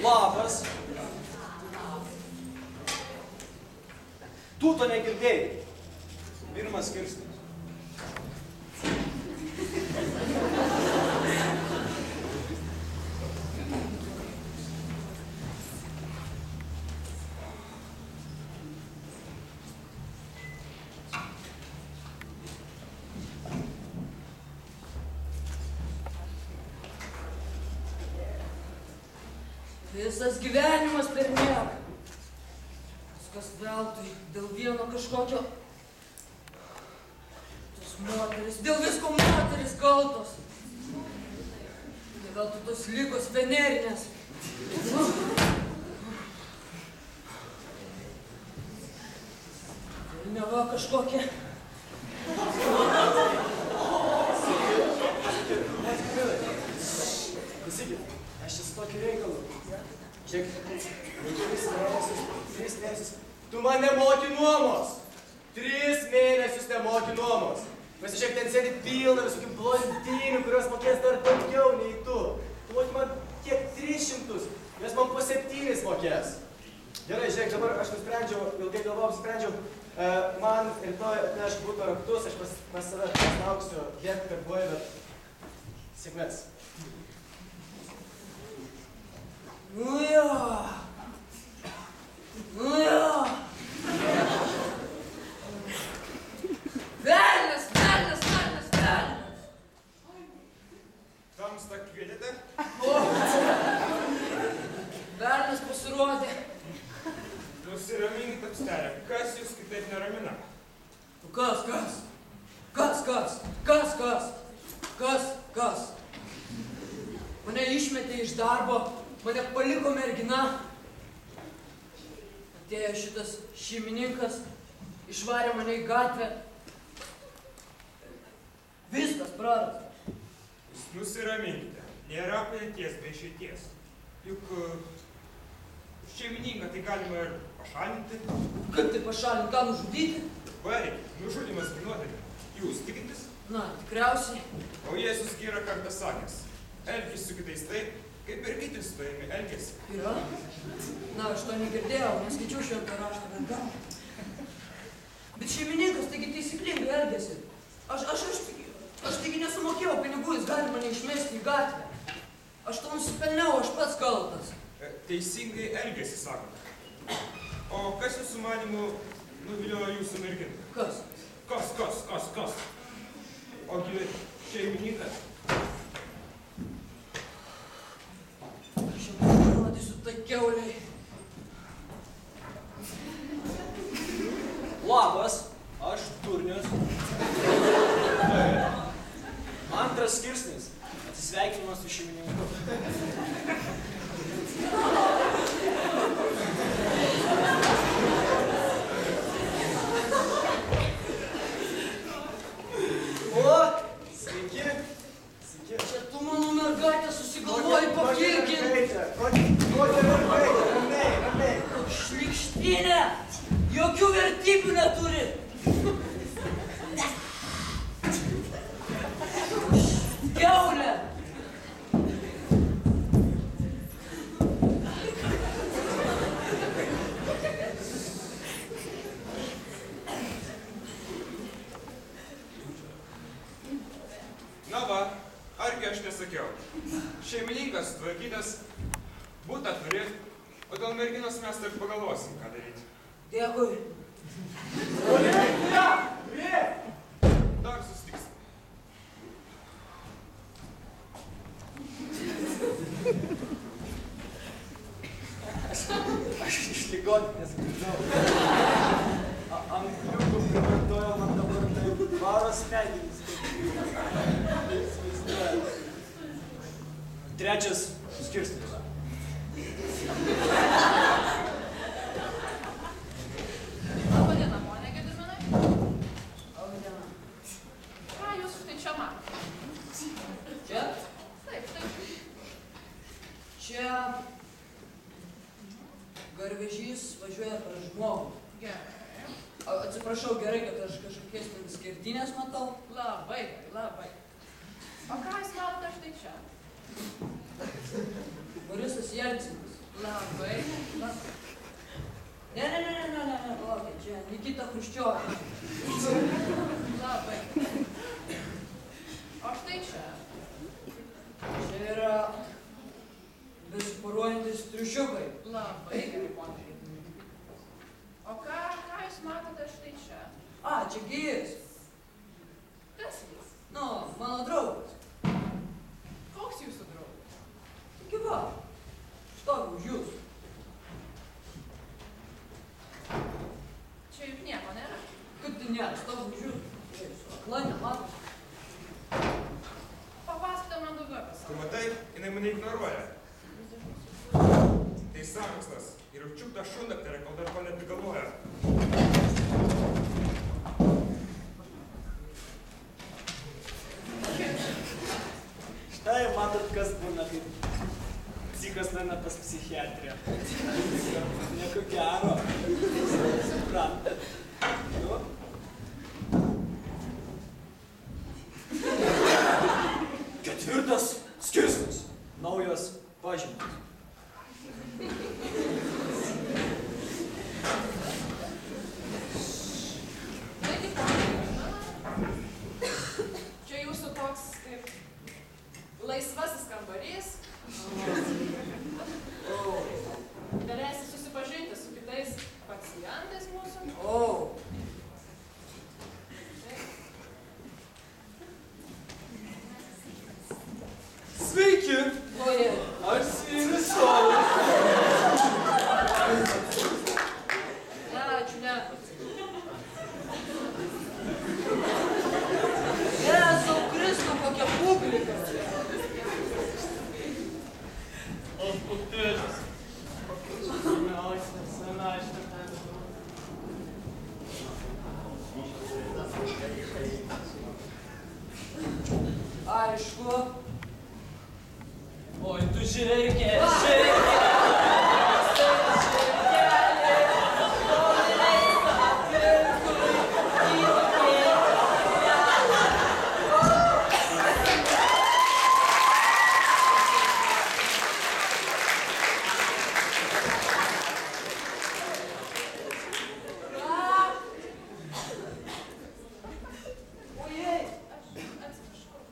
Labas. Tu to negirdėjai. Pirmas skirsnis. Visas gyvenimas per miegą. Viskas veltui, dėl vieno kažkokio. Tos moteris, dėl visko moteris kaltos. Ne veltui tos ligos venerinės. Neva kažkokia. Klausykit, aš čia su tokiu reikalu. Žiūrėk, 3 mėnesius. Tu man nemoki nuomos. 3 mėnesius nemoki nuomos. Pasižiūrėk, ten sėdi pilna visokių blondinių, kurios mokės dar daugiau nei tu. Tu moki man kiek 300, nes man po 7 mokės. Gerai, žiūrėk, dabar aš nusprendžiau, ilgai galvojau, apsprendžiau, man rytoj atneš buto raktus, aš pas save paslauksiu Hektor Boy, bet sėkmės. Nu jo. Velnias. Tamsta kvietėte? Velnias pasirodė. Nusiraminkit, apstarė. Kas jūs kitaip neramina? Kas? Mane išmetė iš darbo, mane paliko mergina. Atėjo šitas šeimininkas, išvarė mane į gatvę. Viskas prarasta. Jūs nusiraminkite. Nėra praeities be išeities. Juk šeimininką tai galima ir pašalinti. Kaip tai pašalinti? Ką nužudyti? Varyk, nužudymas tai nuodėmė. Jūs tikintis? Na, tikriausiai. O Jėzus yra kartą sakęs. Elkis su kitais taip, kaip ir kiti su tavimi elgiasi. Yra? Na, aš to negirdėjau, neskaičiau šventą raštą, bet gal. Bet šeimininkas taigi taisyklingai elgiasi. Aš taigi nesumokėjau pinigų, jis gali mane išmesti į gatvę. Aš to nusipelniau, aš pats kaltas. Teisingai elgiasi, sakote. O kas jūsų manimu nuviliojo jūsų merginą? Kas? Kas? Ogi šeimininkas. Aš jau parodysiu tai kiauliai. Labas, aš durnius. Antras skirsnis. Atsisveikinimas su šeimininku. O, sveiki. Čia tu mano mergaitę susigalvoji pakirkinti. Ramiai. Šlykštinė, jokių vertybių neturi. Kiaulė. Na va, argi aš nesakiau. Šeimininkas tvarkytas, butą turi, o dėl merginos mes taip pagalvosim, ką daryti. Dėkui. Dar susitiksim. Aš iš ligoninės grįžau. Ant kliukų privartojau, man dabar taip varo smegenys. Trečias skirsnis. Labą dieną, ponia Gedminai. Labą dieną. Ką jūs štai čia matote? Čia? Taip. Čia garvežys važiuoja per žmogų. Gerai. Atsiprašau, gerai, kad aš kažkokiais skirtinės matau. Labai. O ką jūs matote štai čia? Borisas Jelcinas. Labai. Ne, palaukit, čia Nikita Chruščiovas. Labai. O štai čia. Čia yra besiporuojantis triušiukai. Labai gerai, ponai. O ką jūs matote štai čia? A, čia jis. Kas jis? Nu, mano draugas. Koks jūsų draugas? Taigi va, stovi už jūsų. Čia juk nieko nėra. Kaip tai nėra, stovi už jūsų. Akla, nematos. Papasakokite man daugiau apie Tu save. matai, jinai mane ignoruoja. Tai sąmokslas. Ir apčiuk tą šundakterę, kol dar ko neprigalvoja. Štai matot, kas būna, kaip psichas nueina pas psichiatrę. Nieko gero. Suprantat. Nu? Ketvirtas skirsnis. Naujos pažymos. Taigi, ponai, čia jūsų toks kaip laisvasis kambarys. Galėsi susipažinti su kitais pacientais mūsų. O, Sveiki! oje. Aš Svirisovas. Ne, ačiū, ne. Jėzau Kristų, kokia publika. Aš putėlis. Senašta ten. Aišku. Oi, tu žirgė, žirgė. Ojei. Atsiprašau.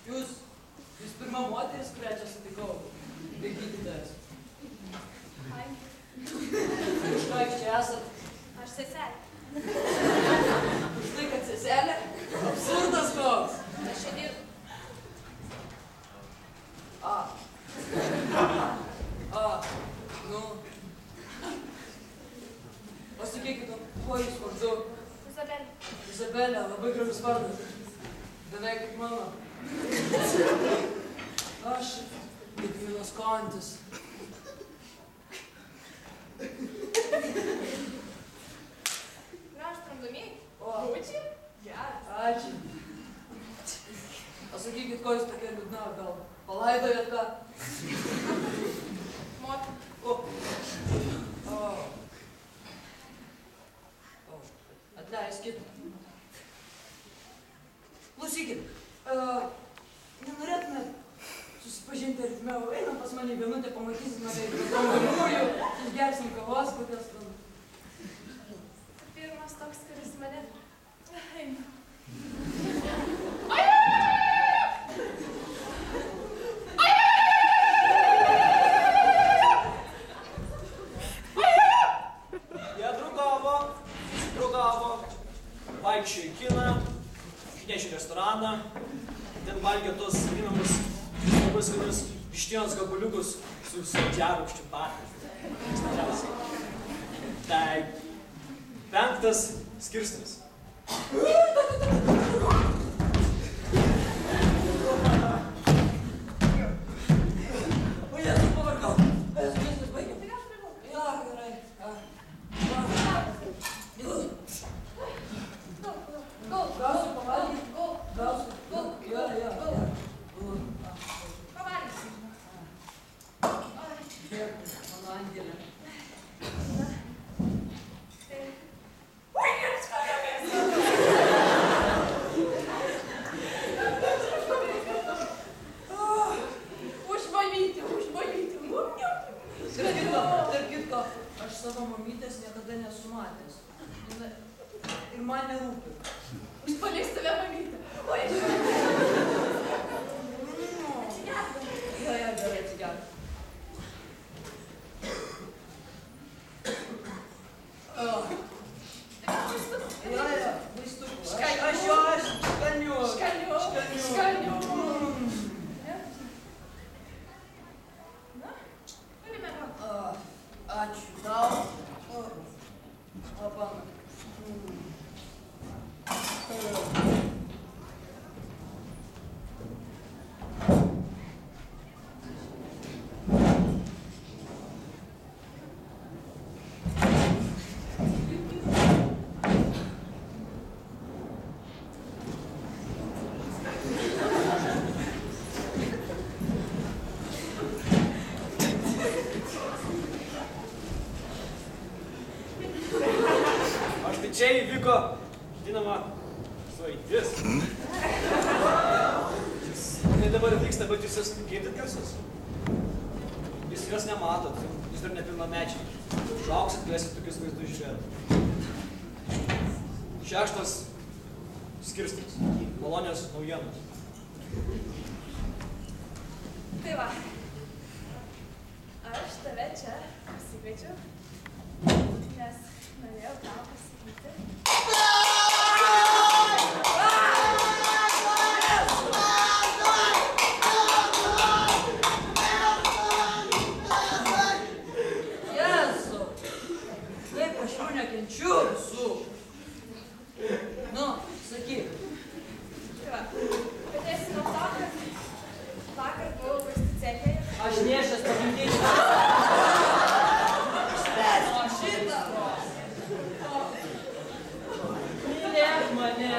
Jūs pirma moteris, kurią čia sutikau. Be gydytojas. Ai, Už ką jūs čia esat? aš seselė. Už tai, kad seselė? Absurdas koks. Aš čia dirbu. Nu. O sakykit, kuo jūs vardu? Izabelė. Izabelė, labai gražus vardas. Beveik kaip mano. Aš Gediminas Kontis. Gražus tramdomieji. O. Rūčiai? Geras. Ačiū. O sakykit, ko jūs tokia liūdna, gal palaidojat ką? Motina. O. Atleiskit. Klausykit, nenorėtumėt susipažinti artimiau, einam pas mane vienutę, pamatysim apie įdomųjų, išgersim kavos, kokias ten. Pirmas toks, kuris mane... Eina. Jie draugavo, vaikščiojo į kiną, išnešė į restoraną, ten valgė tos vadinamus labai skanius vištienos gabaliukus su džiarukščiu patys. Tai penktas skirsnis. O Jėzus, pavargau. Viskas baigėm. Tai aš bėgau. Jo, gerai. Gausiu pavalgyti. Gausiu. Jo. Pavalgysim. Mano angelė. Užvajyti. Tarp kitko, aš savo mamytės niekada nesu matęs. Ir man nerūpi. Aš paliks tave mamytę. Oi, Jo, gerai, atsigerk. Jo, vaistukų. Aš skaniu. Na, turime ką. Ačiū tau. Labana. Čia įvyko, žinoma, suaitis. Tai dabar vyksta, bet jūs jas girdit garsus? Jūs jos nematot, jūs dar nepilnamečiai. Užauksit, galėsit tokius vaizdus žiūrėti. 6. skirsnis. Malonios naujienos. Tai va. Aš tave čia pasikviečiu, nes norėjau tau pasakyti. Jezu, kaip aš jų nekenčiu visų. Nu, sakyk. Tai va, pradėsiu nuo to, kad vakar buvau vaisticėlėje. Aš nešęs pagimdyti. O šitą. Mylėk mane.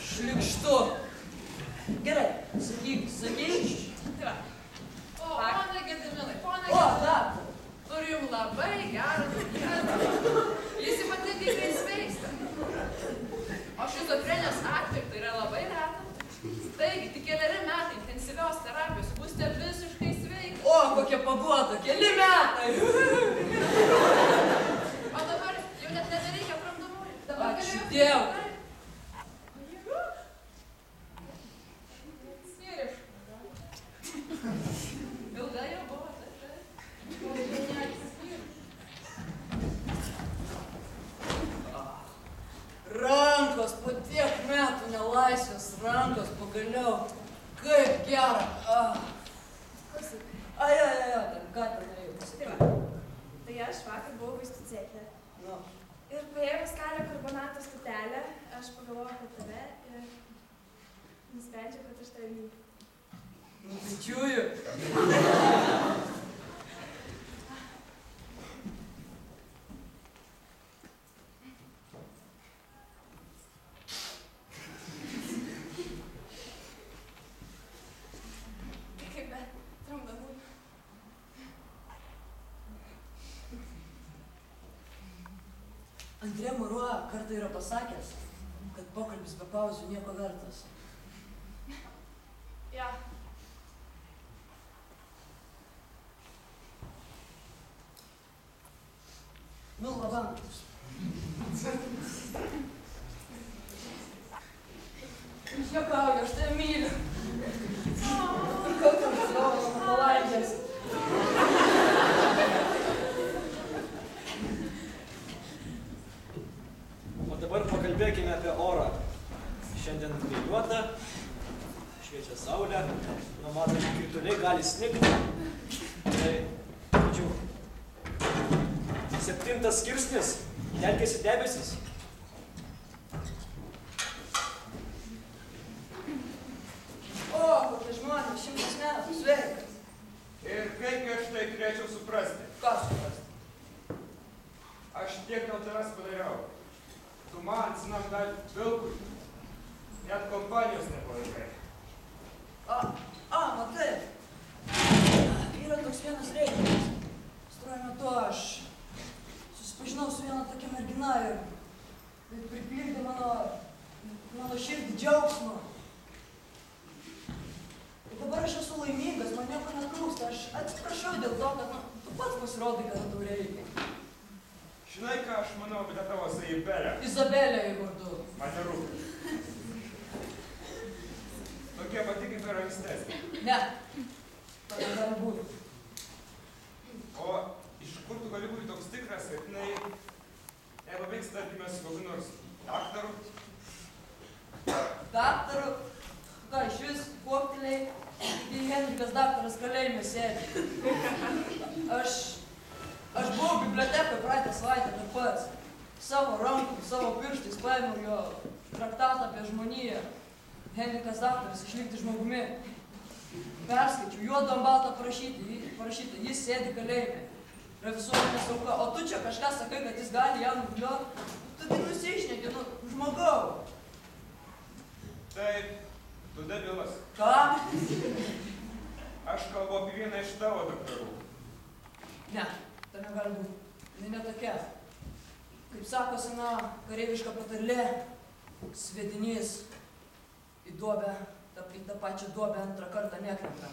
Šlikštu. Gerai, sakyk. Tai va. Pone Gediminai, O, da. turiu jums labai gerą naujieną. Jis ypatingai greit sveiksta. O šizofrenijos atveju tai yra labai reta. Taigi, tik 4 metai intensyvios terapijos būsite visiškai sveiki. O, kokia paguoda, 4 metai. O dabar jau net nebereikia tramdomųjų. Dabar Ačiū galiu- Dievui. Ilga jau buvo, Rankos, po tiek metų nelaisvės, rankos pagaliau. Kaip gera. Ai, ką ten norėjau Tai pasakyti. va. Tai aš vakar buvau vaisticėlė. Nu, Ir paėmus kalio karbonato statelę, aš pagalvojau apie tave ir nusprendžiau, kad aš tave myliu. bičiuju. Kaip be tramdomųjų. Andrė Marua kartą yra pasakęs, kad pokalbis be pauzių nieko vertas. Ja. Nu, labantus. Aš juokauju, aš tave myliu. Kokiam savo palaidės. O dabar pakalbėkime apie orą. Šiandien vėjuota, šviečia saulė, numatomi krituliai, gali snigti. Tai, tačiau, 7. skirsnis, telkėsi debesis. O, kokie žmonės, 100 metų, sveikas. Ir kaip aš tai turėčiau suprasti? Ką suprasti? Aš tiek dėl tavęs padariau. Tu man, senam dar vilkui. Net kompanijos nepalaikai. Matai. Yra toks vienas reikalas. Pastaruoju metu aš susipažinau su viena tokia mergina ir pripildė mano širdį džiaugsmo. aš atsiprašau dėl to, kad tu pats pasirodai, kad tau reikia. Žinai, ką aš manau apie tavo Izabelę? Izabelė, jeigu vardu. Man nerūpi. Tokia pati kaip ir ankstesnė. Ne, to negali būti. O iš kur tu gali būti toks tikras, kad jinai nepabaigs, tarkime, su kokiu nors daktaru? Daktaru? Ką, iš vis kuopteliai, tai Henrikas daktaras kalėjime sėdi. Aš buvau bibliotekoje praeitą savaitę dar pats. Savo rankom, savo pirštais paėmiau jo traktatą apie žmoniją. Henrikas daktaras išlikti žmogumi. Perskaičiau, juodu ant balto parašyta, jis sėdi kalėjime. Yra visuomenės auka, o tu čia kažką sakai, kad jis gali ją nubliuoti. Tu tai nusišneki, žmogau. Taip, tu debilas. Ką? Aš kalbu apie vieną iš tavo daktarų. Ne, tai negali būti. Jis ne tokia. Kaip sako sena kareiviška patarlė, sviedinys į duobę, į tą pačią duobę antrą kartą nekrenta.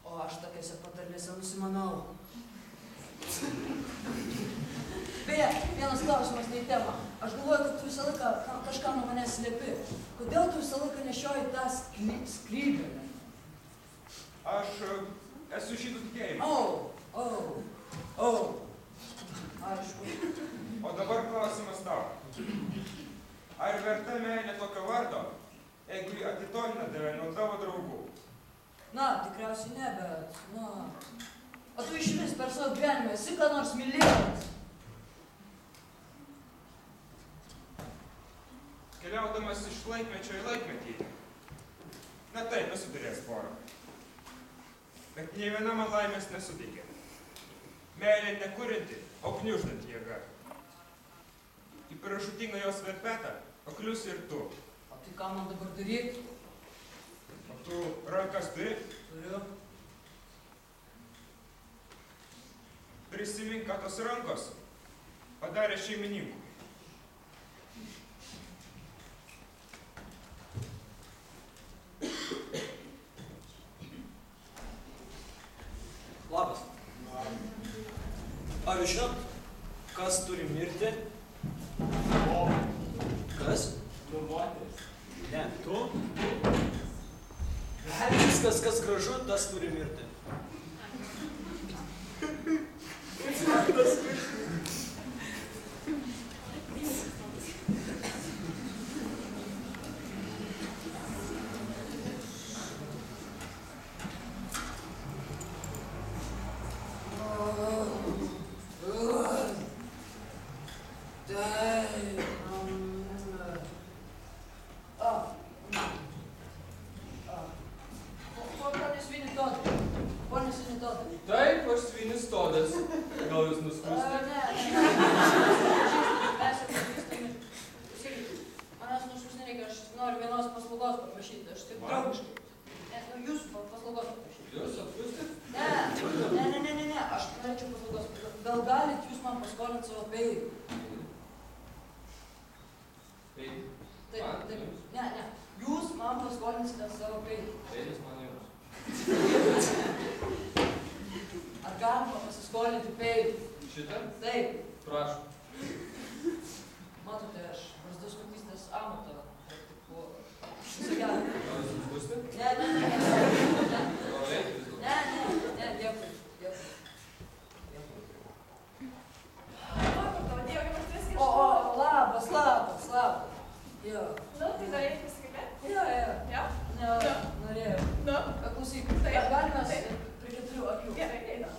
O aš tokiose patarlėse nusimanau. Beje, vienas klausimas ne į temą. Aš galvoju, kad tu visą laiką kažką nuo manęs slėpi. Kodėl tu visą laiką nešioji tą skrybėlę? Aš esu žydų tikėjimo. Aišku. O dabar klausimas tau. Ar verta meilė tokio vardo, jeigu jį atitolina tave nuo tavo draugų? Na, tikriausiai ne, bet, O tu išvis per savo gyvenimą esi ką nors mylėjęs? Keliaudamas iš laikmečio į laikmetį. Na taip, esu turėjęs porą. Bet nė viena man laimės nesuteikė. Meilė nekūrinti, o gniuždanti jėga. Į parašutingą jos verpetą, o kliusi ir tu. O tai ką man dabar daryti? O tu rankas turi? Turiu. Prisimink, ką tos rankos padarė šeimininkų. Labas. Ar jūs žinot, kas turi mirti? O. Kas? Tu moteris. Ne, tu? Viskas, kas gražu, tas turi mirti. Taip, aš svinis Todas. Gal jūs nuskusti? Manęs nuskus nereikia, aš noriu vienos paslaugos paprašyti, aš tik draugiškai. Jūsų paslaugos paprašyti. Jūs apskusti? Ne, aš norėčiau paslaugos. Gal galit jūs man paskolinti savo peilį? Peilį? Taip. Ne. Jūs man paskolinsite savo peilį. Peilis man jums. Ar galima pasiskolinti peilį? Šitą? Taip. Prašau. Matote, aš brazdus kokystės amatą praktikuoju. Visą gerą. Gal jūs apskusti? Ne. Gal reikia vis dėlto? Ne, dėkui. O, labas. Jo. Nu, tai norėjai pasikalbėti? Jo. Jo? Ne, norėjau. Nu? Klausyk, Taip. ar galime Taip. prie 4 akių? Gerai, eina.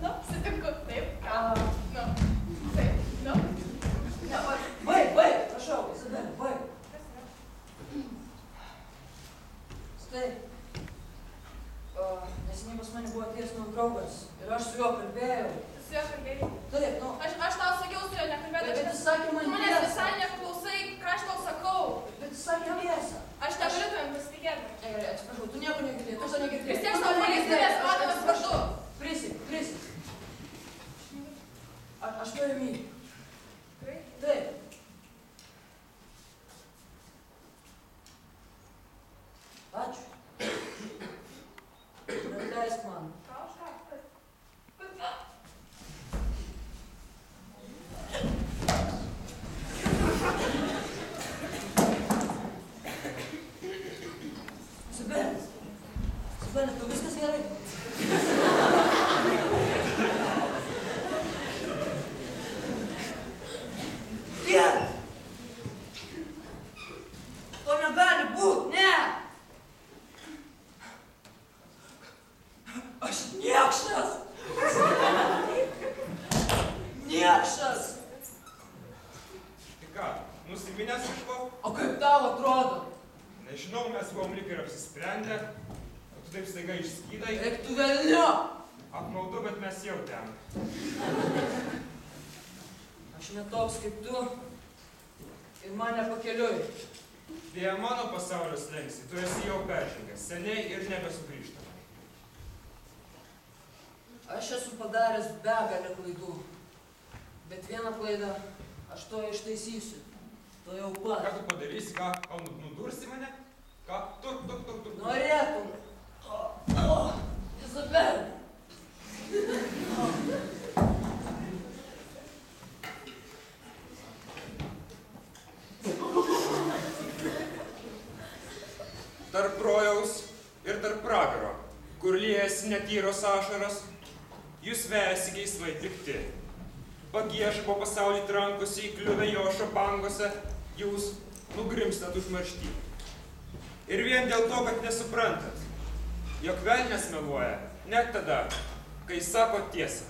Nu, sutinku, taip, ką? Nu, taip, nu. Ne, baig, prašau, Izabelė, baig. Kas yra? Štai, neseniai pas mane buvo atėjęs mano draugas ir aš su juo kalbėjau. Su juo kalbėjai? Taip, Aš tau sakiau su juo nekalbėti. bet jis sakė man Tu manęs tiesą. visai neklausai, ką aš tau sakau. Bet jis sakė tiesą. Aš negaliu tavim pasitikėti. Gerai, atsiprašau, tu nieko negirdėjai, tu to negirdėjai. Vis tiek savo pagrindinės patalas vardu. velnis, tu viskas gerai. Dieve! To negali būt, ne! Aš niekšas! Niekšas! Tai ką, nusiminęs kažko? O kaip tau atrodo? Nežinau, mes buvom lyg ir apsisprendę, o tu taip staiga išskydai. Eik tu velnio! Apmaudu, bet mes jau ten. Aš ne toks kaip tu ir man nepakeliui. Dėja mano pasaulio slengsį, tu esi jau peržengęs, seniai ir nebesugrįžtamai. Aš esu padaręs begalę klaidų, bet vieną klaidą aš to ištaisysiu. To jau Ką pat. tu padarysi, ką nudursi mane? Ką? Tu. Norėtum. Izabelė. Tarp rojaus ir tarp pragaro, kur liejasi netyros ašaros, jūs vejasi geismai pikti. Pagieža po pasaulį trankosi įkliuvę jošo bangose, jūs nugrimstat užmaršty. Ir vien dėl to, kad nesuprantat, jog velnias meluoja net tada, kai sako tiesą.